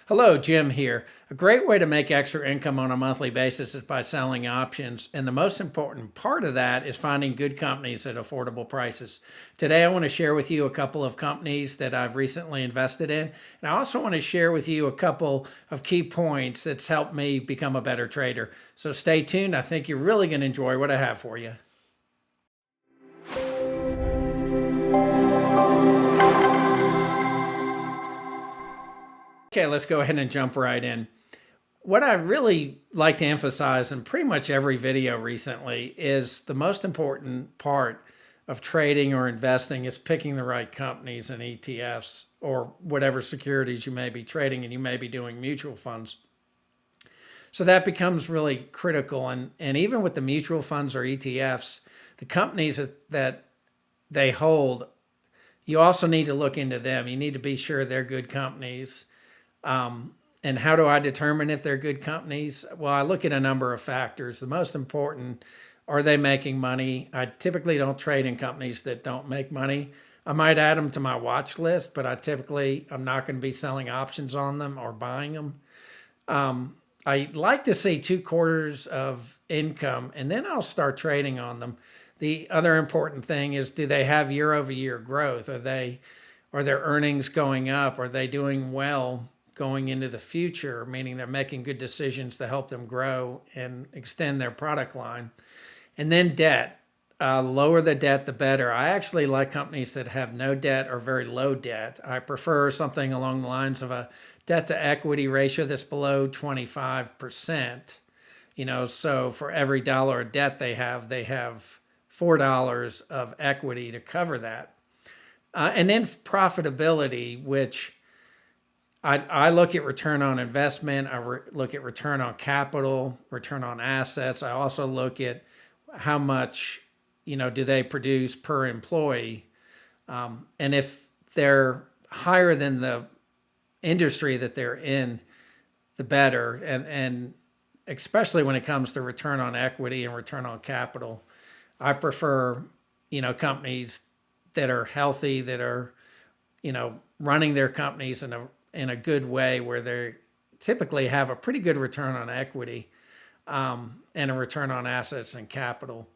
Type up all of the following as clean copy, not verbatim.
Hello, Jim here. A great way to make extra income on a monthly basis is by selling options. And the most important part of that is finding good companies at affordable prices. Today, I want to share with you a couple of companies that I've recently invested in. And I also want to share with you a couple of key points that's helped me become a better trader. So stay tuned. I think you're really going to enjoy what I have for you. Okay, let's go ahead and jump right in. What I really like to emphasize in pretty much every video recently is the most important part of trading or investing is picking the right companies and ETFs or whatever securities you may be trading, and you may be doing mutual funds. So that becomes really critical. And even with the mutual funds or ETFs, the companies that they hold, you also need to look into them. You need to be sure they're good companies. And how do I determine if they're good companies? Well, I look at a number of factors. The most important, are they making money? I typically don't trade in companies that don't make money. I might add them to my watch list, but I'm not going to be selling options on them or buying them. I like to see 2 quarters of income, and then I'll start trading on them. The other important thing is, do they have year over year growth? Are their earnings going up? Are they doing well going into the future, meaning they're making good decisions to help them grow and extend their product line? And then debt. Lower the debt, the better. I actually like companies that have no debt or very low debt. I prefer something along the lines of a debt to equity ratio that's below 25%. So for every dollar of debt they have $4 of equity to cover that. And then profitability, which I look at return on investment. Look at return on capital, return on assets. I also look at how much, do they produce per employee? And if they're higher than the industry that they're in, the better. And especially when it comes to return on equity and return on capital, I prefer, companies that are healthy, that are, running their companies in a good way, where they typically have a pretty good return on equity and a return on assets and capital.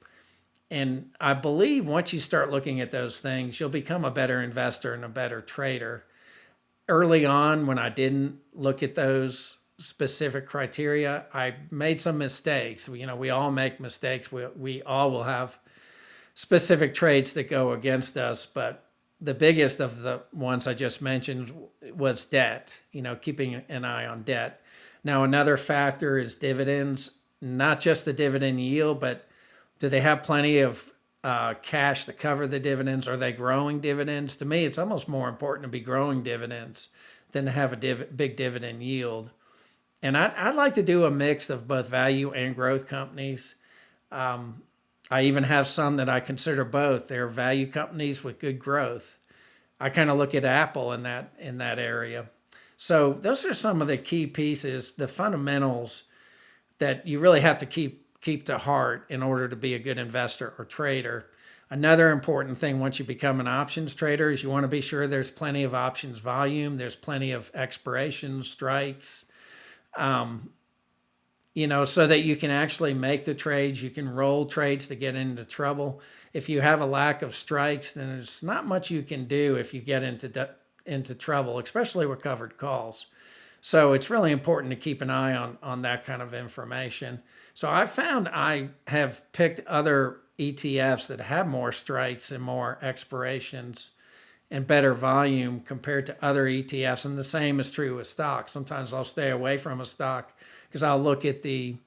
And I believe once you start looking at those things, you'll become a better investor and a better trader. Early on, when I didn't look at those specific criteria, I made some mistakes. We all make mistakes. We all will have specific traits that go against us, but the biggest of the ones I just mentioned was debt, keeping an eye on debt. Now, another factor is dividends, not just the dividend yield, but do they have plenty of cash to cover the dividends? Are they growing dividends? To me, it's almost more important to be growing dividends than to have a big dividend yield. And I'd like to do a mix of both value and growth companies. I even have some that I consider both. They're value companies with good growth. I kind of look at Apple in that area. So those are some of the key pieces, the fundamentals that you really have to keep to heart in order to be a good investor or trader. Another important thing once you become an options trader is you want to be sure there's plenty of options volume, there's plenty of expirations, strikes, so that you can actually make the trades. You can roll trades to get into trouble. If you have a lack of strikes, then there's not much you can do if you get into trouble, especially with covered calls. So it's really important to keep an eye on that kind of information. So I found I have picked other ETFs that have more strikes and more expirations and better volume compared to other ETFs. And the same is true with stocks. Sometimes I'll stay away from a stock because I'll look at the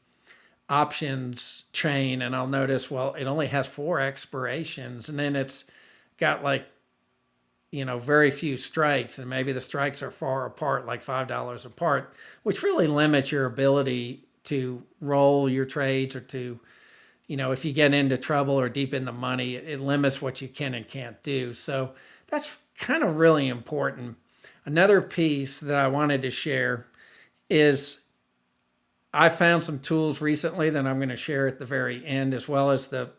options chain and I'll notice, well, it only has 4 expirations, and then it's got very few strikes, and maybe the strikes are far apart, like $5 apart, which really limits your ability to roll your trades or to, if you get into trouble or deep in the money, it limits what you can and can't do. So that's kind of really important. Another piece that I wanted to share is I found some tools recently that I'm going to share at the very end, as well as the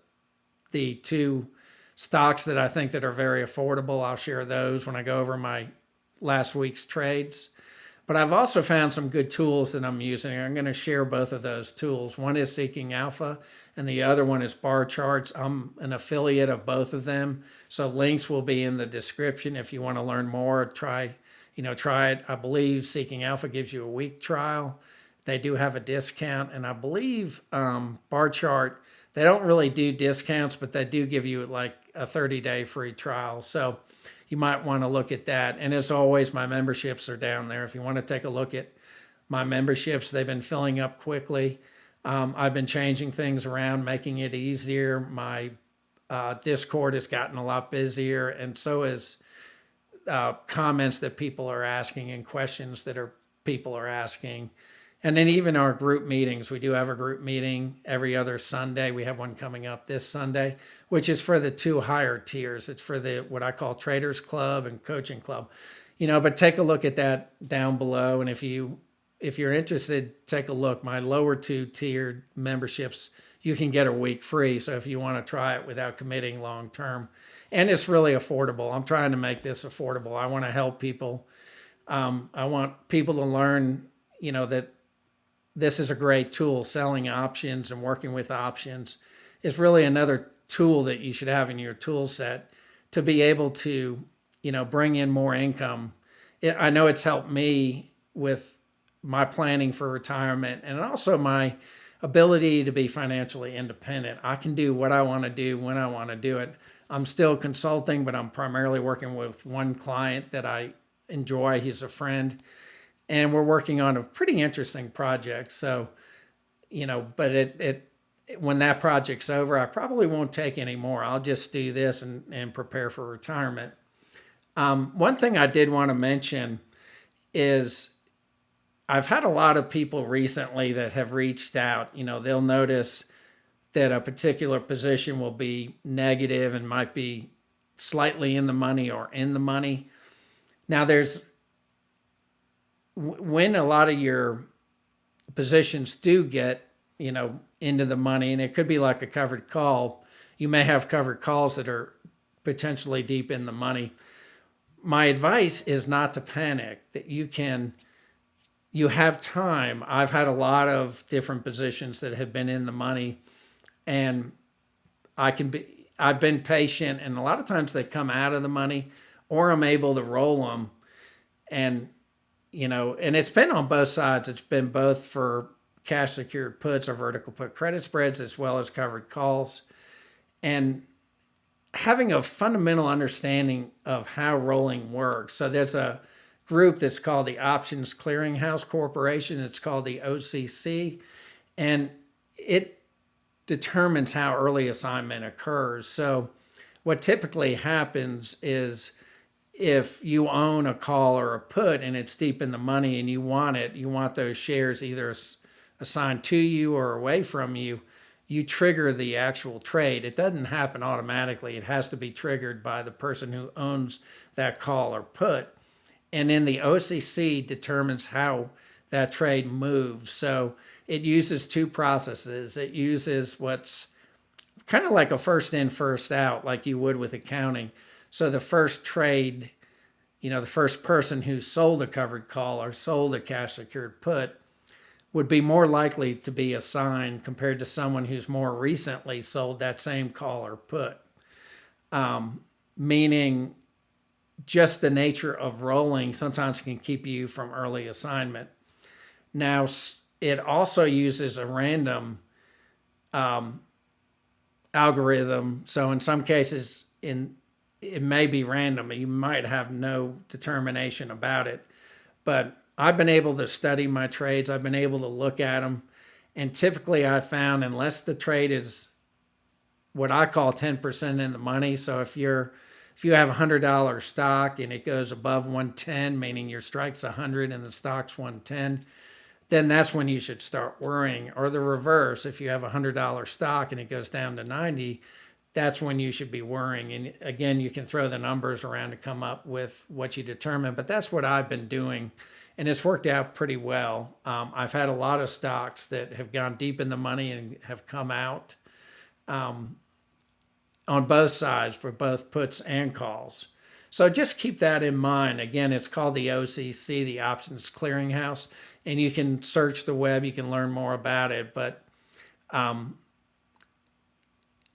2 stocks that I think that are very affordable. I'll share those when I go over my last week's trades. But I've also found some good tools that I'm using. I'm going to share both of those tools. One is Seeking Alpha, and the other one is Barcharts. I'm an affiliate of both of them, so links will be in the description if you want to learn more. Try it. I believe Seeking Alpha gives you a week trial. They do have a discount, and I believe Barchart, they don't really do discounts, but they do give you like a 30-day free trial. So you might want to look at that. And as always, my memberships are down there. If you want to take a look at my memberships, they've been filling up quickly. I've been changing things around, making it easier. My Discord has gotten a lot busier, and so is comments that people are asking and questions that people are asking. And then even our group meetings, we do have a group meeting every other Sunday. We have one coming up this Sunday, which is for the two higher tiers. It's for the what I call Traders Club and Coaching Club. But take a look at that down below. And if you're interested, take a look. My lower two tiered memberships, you can get a week free. So if you want to try it without committing long term, and it's really affordable. I'm trying to make this affordable. I want to help people. I want people to learn, that this is a great tool. Selling options and working with options is really another tool that you should have in your tool set to be able to, bring in more income. I know it's helped me with my planning for retirement and also my ability to be financially independent. I can do what I want to do when I want to do it. I'm still consulting, but I'm primarily working with one client that I enjoy. He's a friend. And we're working on a pretty interesting project. So, but when that project's over, I probably won't take any more. I'll just do this and prepare for retirement. One thing I did want to mention is I've had a lot of people recently that have reached out. They'll notice that a particular position will be negative and might be slightly in the money or in the money. Now, when a lot of your positions do get, into the money, and it could be like a covered call, you may have covered calls that are potentially deep in the money. My advice is not to panic, that you have time. I've had a lot of different positions that have been in the money, and I've been patient, and a lot of times they come out of the money, or I'm able to roll them. And it's been on both sides. It's been both for cash secured puts or vertical put credit spreads, as well as covered calls. And having a fundamental understanding of how rolling works. So there's a group that's called the Options Clearinghouse Corporation. It's called the OCC. And it determines how early assignment occurs. So what typically happens is, if you own a call or a put and it's deep in the money and you want those shares either assigned to you or away from you, you trigger the actual trade. It doesn't happen automatically. It has to be triggered by the person who owns that call or put. And then the OCC determines how that trade moves. So it uses two processes. It uses what's kind of like a first in, first out, like you would with accounting. So the first trade, the first person who sold a covered call or sold a cash secured put would be more likely to be assigned compared to someone who's more recently sold that same call or put. Meaning just the nature of rolling sometimes can keep you from early assignment. Now, it also uses a random algorithm. So in some cases, it may be random. You might have no determination about it. But I've been able to study my trades. I've been able to look at them. And typically I found, unless the trade is what I call 10% in the money. So if you have a $100 stock and it goes above 110, meaning your strike's 100 and the stock's 110, then that's when you should start worrying. Or the reverse, if you have a $100 stock and it goes down to 90, that's when you should be worrying. And again, you can throw the numbers around to come up with what you determine, but that's what I've been doing. And it's worked out pretty well. I've had a lot of stocks that have gone deep in the money and have come out on both sides for both puts and calls. So just keep that in mind. Again, it's called the OCC, the Options Clearinghouse, and you can search the web, you can learn more about it. But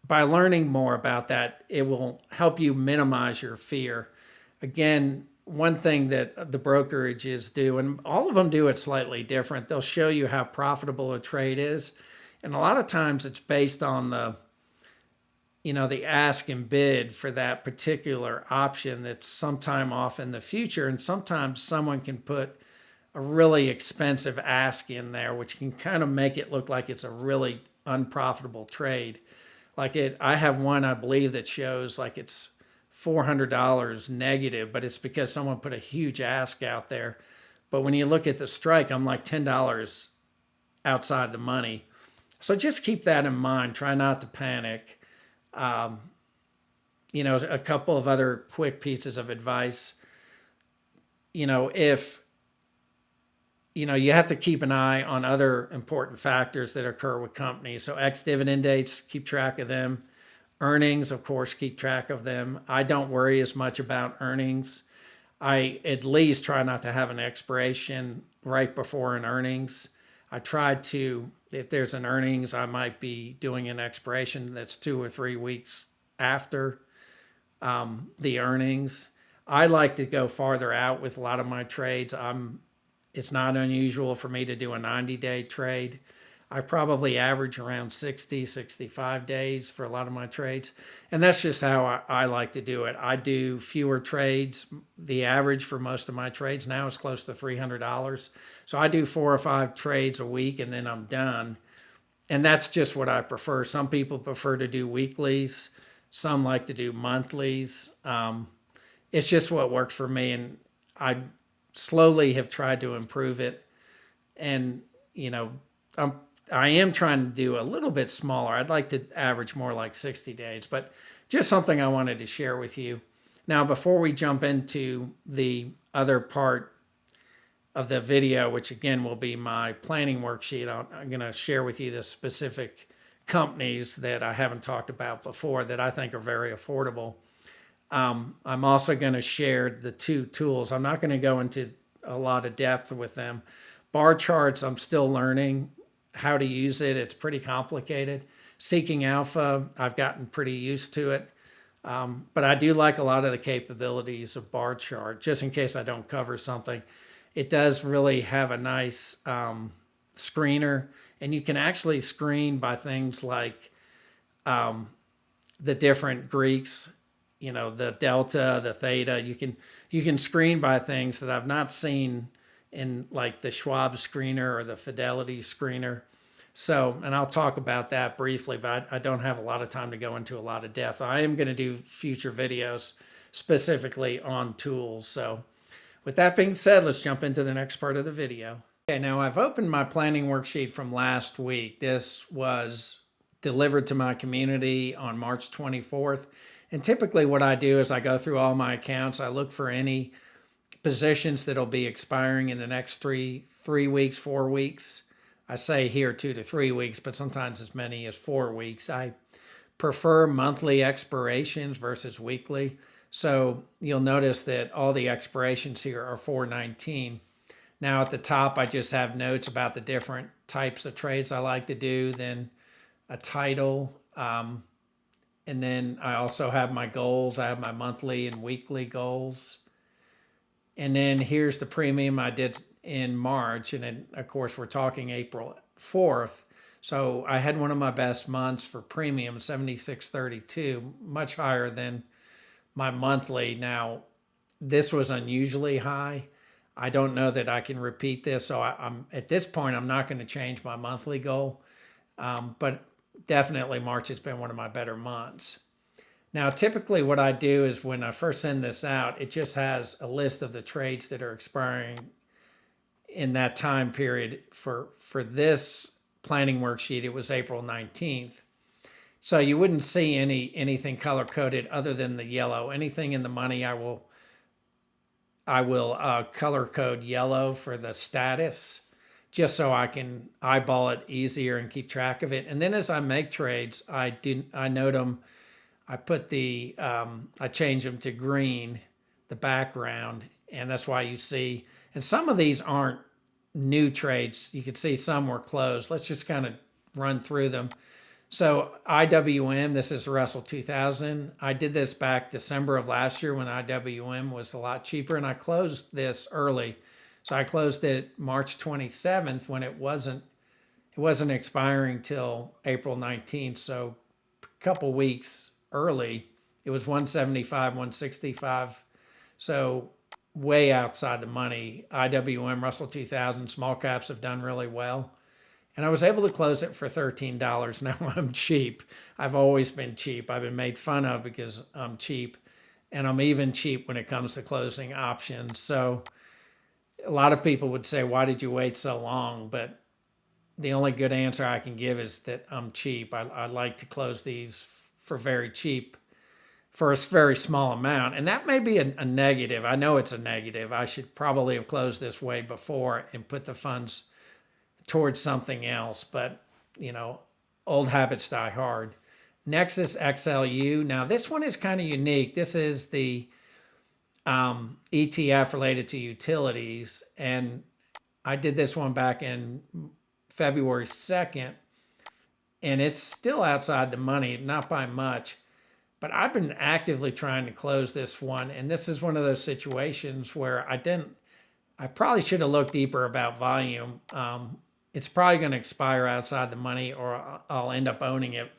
by learning more about that, it will help you minimize your fear. Again, one thing that the brokerages do, and all of them do it slightly different, they'll show you how profitable a trade is. And a lot of times it's based on the ask and bid for that particular option that's sometime off in the future. And sometimes someone can put a really expensive ask in there, which can kind of make it look like it's a really unprofitable trade. I have one, I believe, that shows like it's $400 negative, but it's because someone put a huge ask out there. But when you look at the strike, I'm like $10 outside the money. So just keep that in mind. Try not to panic. A couple of other quick pieces of advice. If you have to keep an eye on other important factors that occur with companies. So ex-dividend dates, keep track of them. Earnings, of course, keep track of them. I don't worry as much about earnings. I at least try not to have an expiration right before an earnings. I try to, if there's an earnings, I might be doing an expiration that's 2 or 3 weeks after the earnings. I like to go farther out with a lot of my trades. It's not unusual for me to do a 90-day trade. I probably average around 60, 65 days for a lot of my trades. And that's just how I like to do it. I do fewer trades. The average for most of my trades now is close to $300. So I do 4 or 5 trades a week and then I'm done. And that's just what I prefer. Some people prefer to do weeklies. Some like to do monthlies. It's just what works for me. And I slowly have tried to improve it. And, I am trying to do a little bit smaller. I'd like to average more like 60 days, but just something I wanted to share with you. Now, before we jump into the other part of the video, which again will be my planning worksheet, I'm going to share with you the specific companies that I haven't talked about before that I think are very affordable. I'm also going to share the 2 tools. I'm not going to go into a lot of depth with them. Bar charts, I'm still learning how to use it. It's pretty complicated. Seeking Alpha, I've gotten pretty used to it. But I do like a lot of the capabilities of Barchart, just in case I don't cover something. It does really have a nice screener, and you can actually screen by things like the different Greeks, the delta, the theta. You can screen by things that I've not seen in like the Schwab screener or the Fidelity screener. So, and I'll talk about that briefly, but I don't have a lot of time to go into a lot of depth. I am going to do future videos specifically on tools. So with that being said, let's jump into the next part of the video. Okay, now I've opened my planning worksheet from last week. This was delivered to my community on March 24th. And typically what I do is I go through all my accounts. I look for any positions that'll be expiring in the next 3 weeks, 4 weeks. I say here 2 to 3 weeks, but sometimes as many as 4 weeks. I prefer monthly expirations versus weekly. So you'll notice that all the expirations here are 4/19. Now at the top, I just have notes about the different types of trades I like to do, then a title, and then I also have my goals. I have my monthly and weekly goals. And then here's the premium I did in March. And then, of course, we're talking April 4th. So I had one of my best months for premium, 76.32, much higher than my monthly. Now, this was unusually high. I don't know that I can repeat this. So I'm at this point, I'm not going to change my monthly goal. But definitely March has been one of my better months. Now, typically what I do is when I first send this out, it just has a list of the trades that are expiring in that time period. For this planning worksheet, it was April 19th. So you wouldn't see anything color-coded other than the yellow. Anything in the money, I will color code yellow for the status, just so I can eyeball it easier and keep track of it. And then as I make trades, I note them. I put I change them to green the background. And that's why you see, and some of these aren't new trades. You can see some were closed. Let's just kind of run through them. So IWM, this is Russell 2000. I did this back December of last year when IWM was a lot cheaper, and I closed this early. So I closed it March 27th when it wasn't expiring till April 19th. So a couple weeks early, it was 175, 165. So way outside the money. IWM, Russell 2000, small caps have done really well. And I was able to close it for $13. Now I'm cheap. I've always been cheap. I've been made fun of because I'm cheap. And I'm even cheap when it comes to closing options. So a lot of people would say, why did you wait so long? But the only good answer I can give is that I'm cheap. I like to close these for very cheap for a very small amount. And that may be a negative. I know it's a negative. I should probably have closed this way before and put the funds towards something else. But, old habits die hard. Next is XLU. Now, this one is kind of unique. This is the ETF related to utilities. And I did this one back in February 2nd, and it's still outside the money, not by much. But I've been actively trying to close this one, and this is one of those situations where I probably should have looked deeper about volume. It's probably going to expire outside the money, or I'll end up owning it.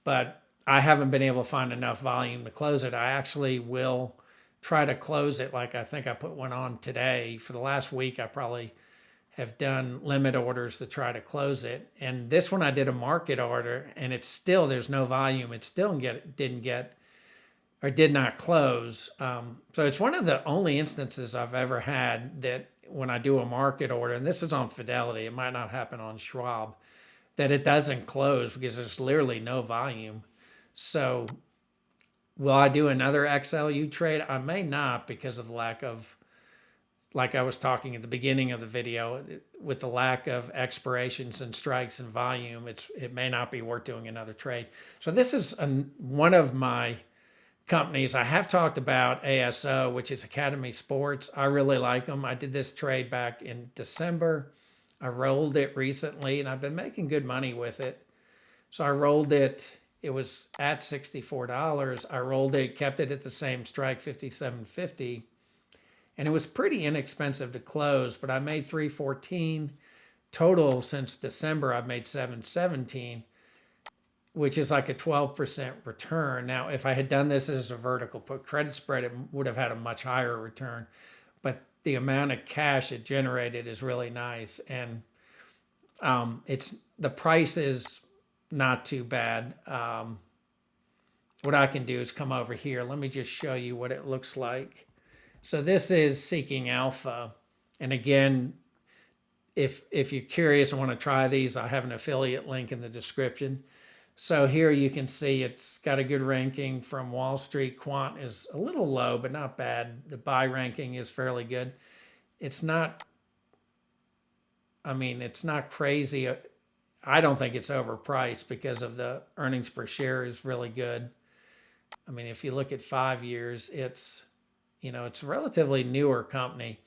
But I haven't been able to find enough volume to close it. I actually will try to close it. Like I think I put one on today. For the last week, I probably have done limit orders to try to close it. And this one I did a market order, and it's still, there's no volume. It still did not close. So it's one of the only instances I've ever had that when I do a market order, and this is on Fidelity, it might not happen on Schwab, that it doesn't close because there's literally no volume. So will I do another XLU trade? I may not, because of the lack of, like I was talking at the beginning of the video, with the lack of expirations and strikes and volume, it may not be worth doing another trade. So this is one of my companies. I have talked about ASO, which is Academy Sports. I really like them. I did this trade back in December. I rolled it recently, and I've been making good money with it. So I rolled it. It was at $64. I rolled it, kept it at the same strike, 57.50. And it was pretty inexpensive to close, but I made 314 total since December. I've made 717, which is like a 12% return. Now, if I had done this as a vertical put credit spread, it would have had a much higher return. But the amount of cash it generated is really nice, and the price is not too bad. What I can do is come over here. Let me just show you what it looks like. So this is Seeking Alpha. And again, if you're curious and want to try these, I have an affiliate link in the description. So here you can see it's got a good ranking from Wall Street. Quant is a little low, but not bad. The buy ranking is fairly good. It's not crazy. I don't think it's overpriced because of the earnings per share is really good. I mean, if you look at 5 years, it's a relatively newer company.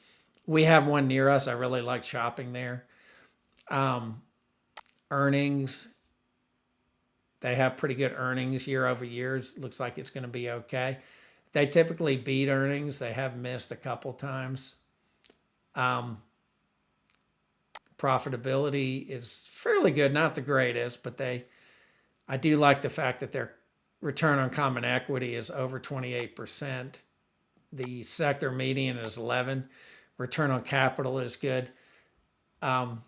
We have one near us. I really like shopping there. Earnings, they have pretty good earnings year over year. Looks like it's going to be okay. They typically beat earnings. They have missed a couple times. Profitability is fairly good, not the greatest, but I do like the fact that their return on common equity is over 28%. The sector median is 11. Return on capital is good. Now,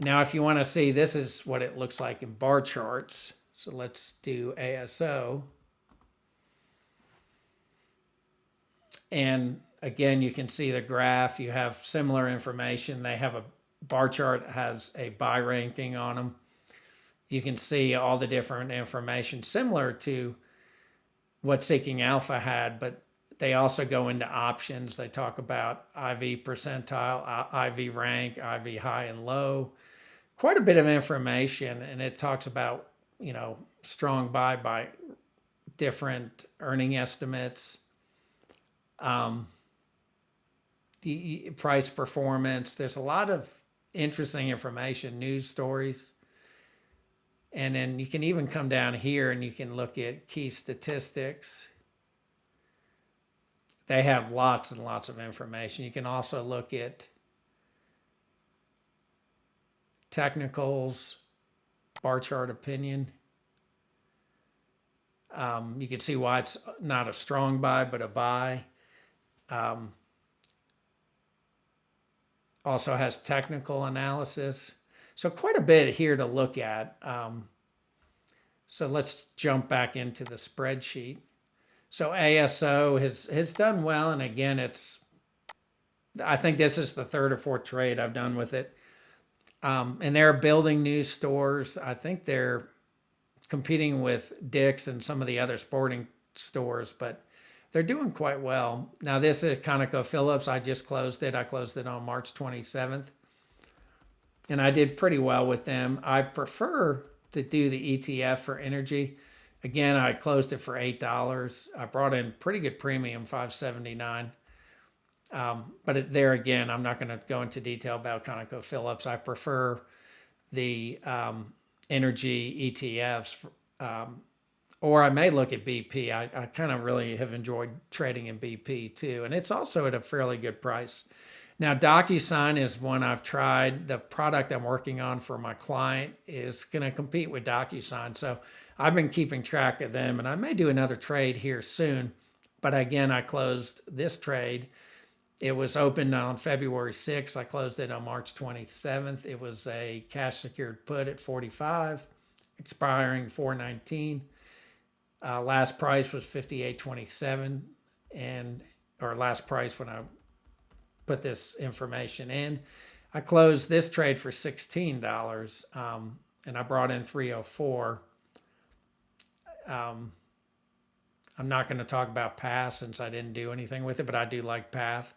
if you want to see, this is what it looks like in bar charts. So let's do ASO. And again, you can see the graph. You have similar information. They have a bar chart, has a buy ranking on them. You can see all the different information similar to what Seeking Alpha had, but they also go into options. They talk about IV percentile, IV rank, IV high and low. Quite a bit of information, and it talks about, strong buy by different earning estimates. Price performance. There's a lot of interesting information, news stories. And then you can even come down here and you can look at key statistics. They have lots and lots of information. You can also look at technicals, Barchart opinion. You can see why it's not a strong buy, but a buy. Also has technical analysis. So quite a bit here to look at. So let's jump back into the spreadsheet. So ASO has done well. And again, I think this is the third or fourth trade I've done with it. And they're building new stores. I think they're competing with Dick's and some of the other sporting stores, but they're doing quite well. Now, this is ConocoPhillips. I just closed it. I closed it on March 27th. And I did pretty well with them. I prefer to do the ETF for energy. Again, I closed it for $8. I brought in pretty good premium, $5.79. But there again, I'm not going to go into detail about ConocoPhillips. I prefer the energy ETFs, or I may look at BP. I kind of really have enjoyed trading in BP too, and it's also at a fairly good price. Now, DocuSign is one I've tried. The product I'm working on for my client is going to compete with DocuSign, so I've been keeping track of them, and I may do another trade here soon. But again, I closed this trade. It was opened on February 6th. I closed it on March 27th. It was a cash secured put at 45, expiring 419. Last price was 58.27, and or last price when I put this information in. I closed this trade for $16, and I brought in 304. I'm not going to talk about Path since I didn't do anything with it, but I do like Path.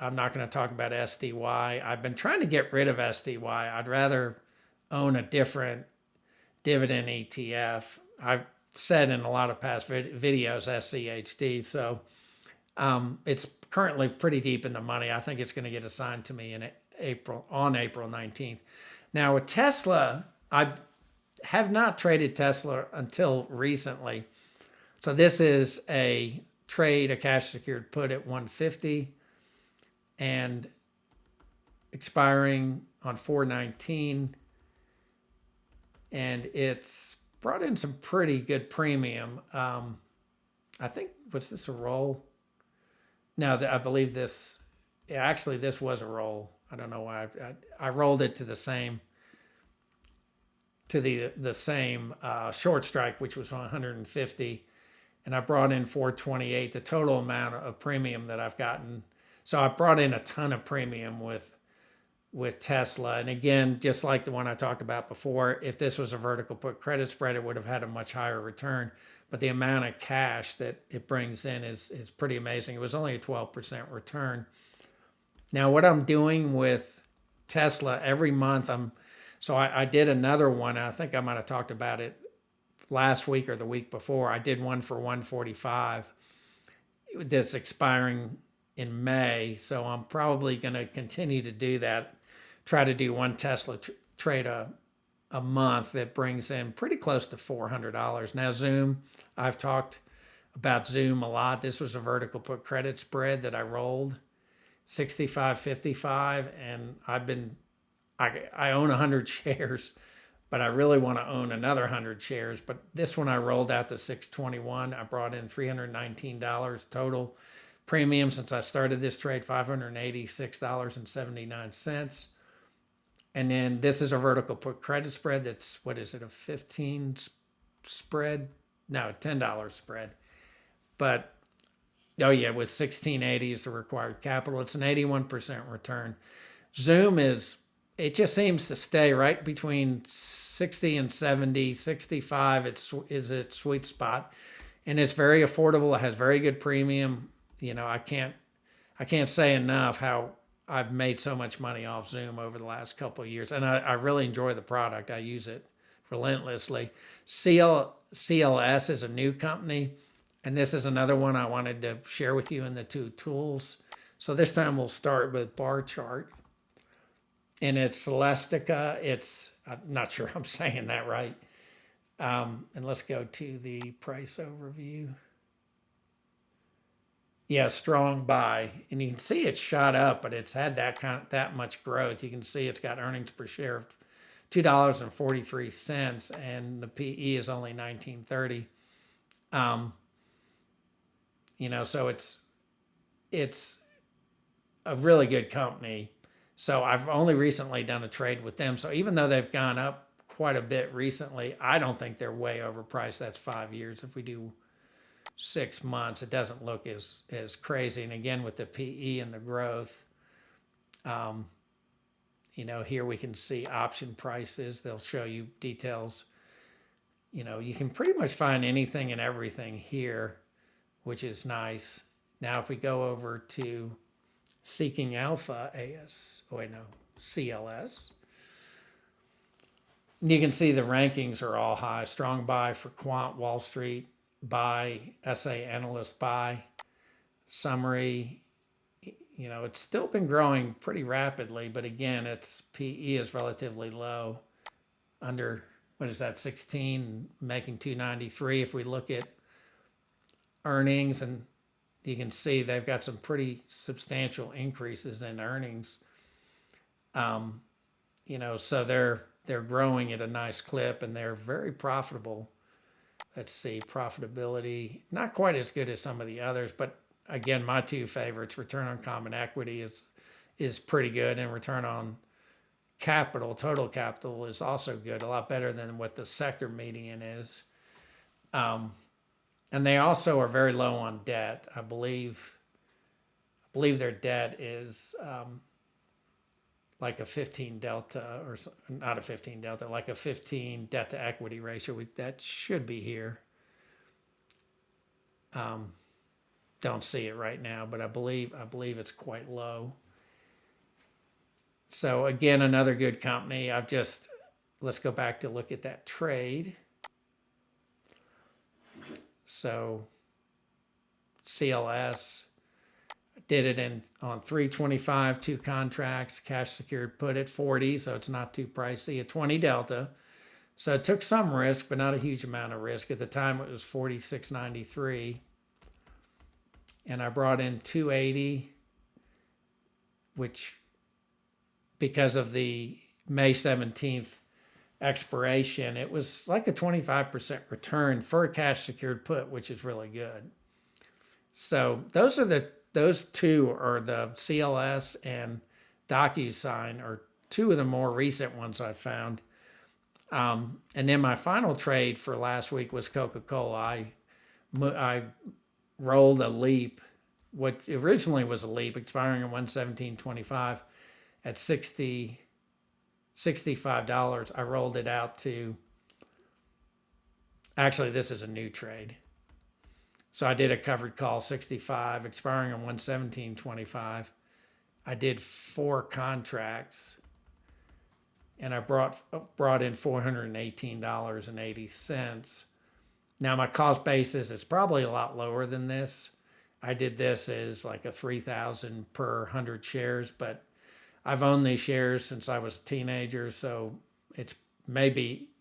I'm not going to talk about SDY. I've been trying to get rid of SDY. I'd rather own a different dividend ETF. I've said in a lot of past videos SCHD. So it's currently pretty deep in the money. I think it's going to get assigned to me in April 19th. Now with Tesla, I have not traded Tesla until recently. So this is a trade, a cash secured put at 150 and expiring on 419. And it's brought in some pretty good premium. I think, was this a roll? No, I believe this, actually this was a roll. I don't know why. I rolled it to the same short strike, which was 150. And I brought in 428, the total amount of premium that I've gotten. So I brought in a ton of premium with Tesla. And again, just like the one I talked about before, if this was a vertical put credit spread, it would have had a much higher return. But the amount of cash that it brings in is pretty amazing. It was only a 12% return. Now, what I'm doing with Tesla every month, I did another one. I think I might have talked about it last week or the week before. I did one for 145 that's expiring in May. So I'm probably going to continue to do that. Try to do one Tesla trade a month that brings in pretty close to $400. Now Zoom, I've talked about Zoom a lot. This was a vertical put credit spread that I rolled 65.55, and I own 100 shares, but I really want to own another 100 shares. But this one I rolled out to 621. I brought in $319 total premium since I started this trade, $586.79. And then this is a vertical put credit spread. That's, what is it, a 15 spread? No, $10 spread. But, oh yeah, with 1680 is the required capital. It's an 81% return. Zoom it just seems to stay right between 60 and 70, 65 is its sweet spot. And it's very affordable. It has very good premium. You know, I can't say enough how I've made so much money off Zoom over the last couple of years. And I really enjoy the product. I use it relentlessly. CLS is a new company, And this is another one I wanted to share with you in the two tools. So this time we'll start with Barchart. And it's Celestica. I'm not sure I'm saying that right. And let's go to the price overview. Yeah, strong buy. And you can see it's shot up, but it's had that much growth. You can see it's got earnings per share of $2.43, and the PE is only 1930. So it's a really good company. So I've only recently done a trade with them. So even though they've gone up quite a bit recently, I don't think they're way overpriced. That's 5 years. If we do 6 months, it doesn't look as crazy. And again, with the PE and the growth, here we can see option prices. They'll show you details. You can pretty much find anything and everything here, which is nice. Now, if we go over to Seeking Alpha CLS, you can see the rankings are all high. Strong buy for Quant, Wall Street, buy, SA Analyst buy, summary. It's still been growing pretty rapidly, but again, its PE is relatively low, under, 16, making 293. If we look at earnings, and you can see they've got some pretty substantial increases in earnings. So they're growing at a nice clip, and they're very profitable. Let's see, profitability, not quite as good as some of the others, but again, my two favorites, return on common equity is pretty good, and return on capital, total capital, is also good, a lot better than what the sector median is. And they also are very low on debt. I believe their debt is like a 15 delta, or not a 15 delta, like a 15 debt to equity ratio. That should be here. Don't see it right now, but I believe it's quite low. So again, another good company. Let's go back to look at that trade. So CLS did it on 325, 2 contracts, cash secured put at 40, so it's not too pricey, a 20 delta. So it took some risk, but not a huge amount of risk. At the time, it was 46.93. And I brought in 280, which, because of the May 17th expiration, it was like a 25% return for a cash secured put, which is really good. So those two are the CLS and DocuSign, are two of the more recent ones I've found. And then my final trade for last week was Coca-Cola. I rolled a leap, what originally was a leap, expiring on 1/17/25 at $65. I rolled it out to, actually, this is a new trade. So I did a covered call 65, expiring on 1/17/25. I did 4 contracts, and I brought in $418.80. Now my cost basis is probably a lot lower than this. I did this as like a $3,000 per 100 shares, but I've owned these shares since I was a teenager, so it's maybe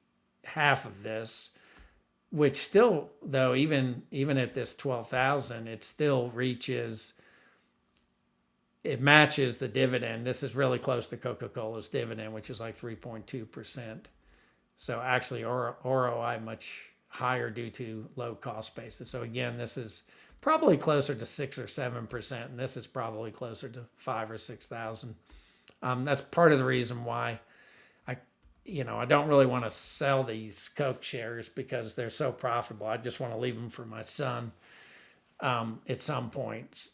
half of this, which still, though, even at this 12,000, it still it matches the dividend. This is really close to Coca-Cola's dividend, which is like 3.2%. So actually ROI much higher due to low cost basis. So again, this is probably closer to 6 or 7%, and this is probably closer to 5 or 6,000. That's part of the reason why I don't really want to sell these Coke shares, because they're so profitable. I just want to leave them for my son at some point.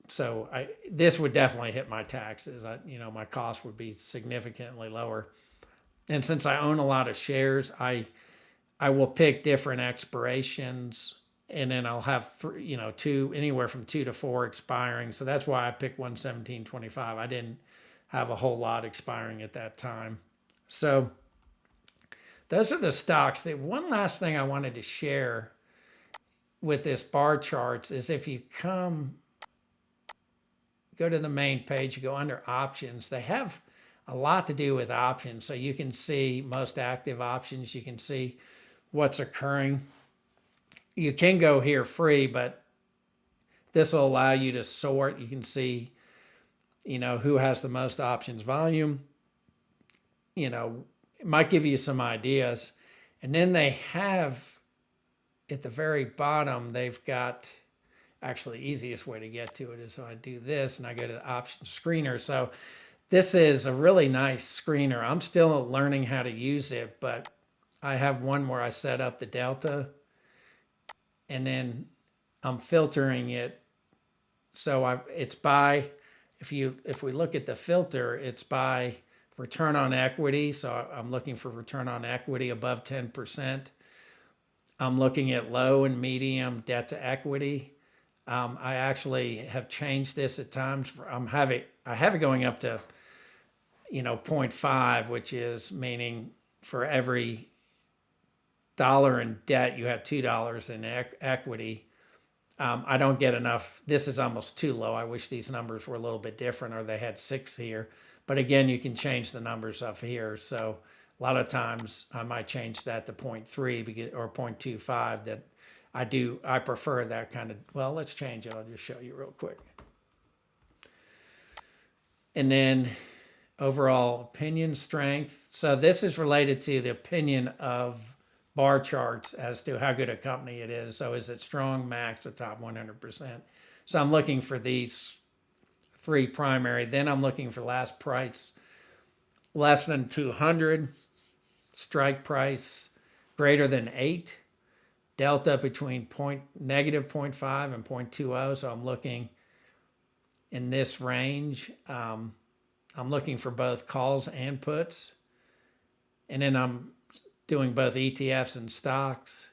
So this would definitely hit my taxes. My cost would be significantly lower. And since I own a lot of shares, I will pick different expirations, and then I'll have anywhere from 2 to 4 expiring. So that's why I picked 1/17/25. I didn't have a whole lot expiring at that time. So those are the stocks. The one last thing I wanted to share with this bar charts is if you go to the main page, you go under options, they have a lot to do with options. So you can see most active options, you can see what's occurring. You can go here free, but this will allow you to sort. You can see, who has the most options volume. It might give you some ideas. And then they have at the very bottom, they've got actually easiest way to get to it is so I do this and I go to the option screener. So this is a really nice screener. I'm still learning how to use it, but I have one where I set up the delta and then I'm filtering it. So it's by, if we look at the filter, it's by return on equity. So I'm looking for return on equity above 10%. I'm looking at low and medium debt to equity. I actually have changed this at times. I have it going up to, 0.5, which is meaning for every dollar in debt, you have $2 in equity. I don't get enough. This is almost too low. I wish these numbers were a little bit different or they had 6 here. But again, you can change the numbers up here. So a lot of times I might change that to 0.3 or 0.25 that I prefer that kind of, well, let's change it. I'll just show you real quick. And then overall opinion strength. So this is related to the opinion of bar charts as to how good a company it is. So is it strong, max, or top 100%? So I'm looking for these 3 primary. Then I'm looking for last price less than 200, strike price greater than 8, delta between negative 0.5 and 0.20. So I'm looking in this range. I'm looking for both calls and puts. And then I'm doing both ETFs and stocks.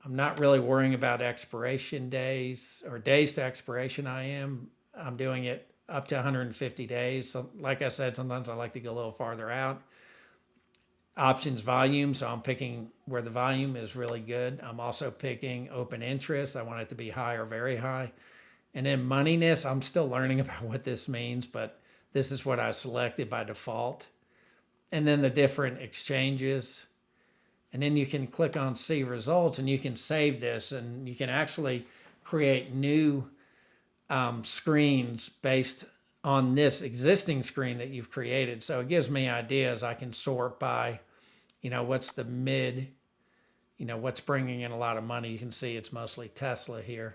I'm not really worrying about expiration days or days to expiration. I'm doing it up to 150 days. So like I said, sometimes I like to go a little farther out. Options volume, so I'm picking where the volume is really good. I'm also picking open interest. I want it to be high or very high. And then moneyness, I'm still learning about what this means, but this is what I selected by default. And then the different exchanges. And then you can click on see results and you can save this and you can actually create new screens based on this existing screen that you've created. So it gives me ideas. I can sort by, what's the mid, what's bringing in a lot of money. You can see it's mostly Tesla here.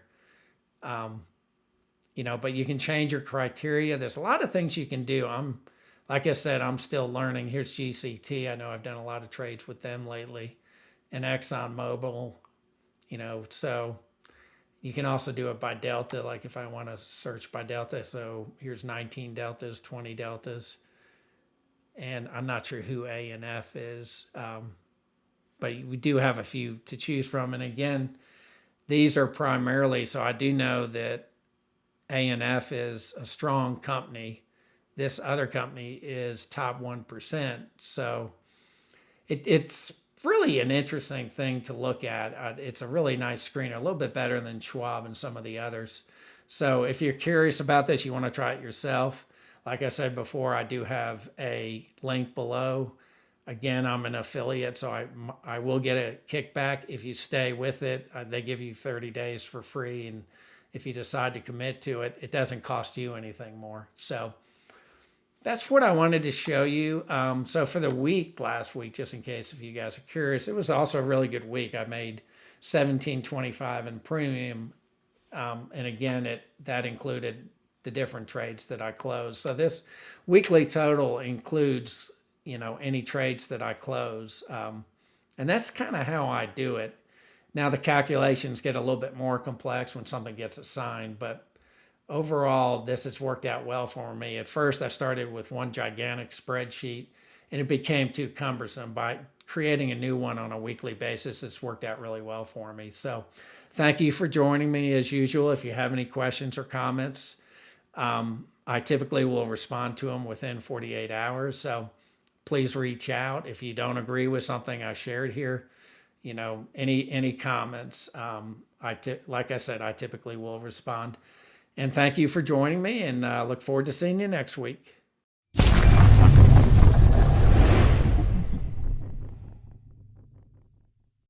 But you can change your criteria. There's a lot of things you can do. Like I said, I'm still learning. Here's GCT. I know I've done a lot of trades with them lately. And ExxonMobil, so you can also do it by delta, like if I want to search by delta. So here's 19 deltas, 20 deltas. And I'm not sure who A and F is, but we do have a few to choose from. And again, these are primarily, so I do know that A and F is a strong company. This other company is top 1%. So it's really an interesting thing to look at. It's a really nice screener, a little bit better than Schwab and some of the others. So if you're curious about this, you want to try it yourself. Like I said before, I do have a link below. Again, I'm an affiliate, so I will get a kickback if you stay with it. They give you 30 days for free, and if you decide to commit to it, it doesn't cost you anything more. So that's what I wanted to show you. So for the week, last week, just in case if you guys are curious, it was also a really good week. I made $17.25 in premium. And again, that included the different trades that I closed. So this weekly total includes, any trades that I close. And that's kind of how I do it. Now the calculations get a little bit more complex when something gets assigned, but overall, this has worked out well for me. At first, I started with one gigantic spreadsheet, and it became too cumbersome. By creating a new one on a weekly basis, it's worked out really well for me. So thank you for joining me as usual. If you have any questions or comments, I typically will respond to them within 48 hours. So please reach out. If you don't agree with something I shared here, any comments. Like I said, I typically will respond. And thank you for joining me, and look forward to seeing you next week.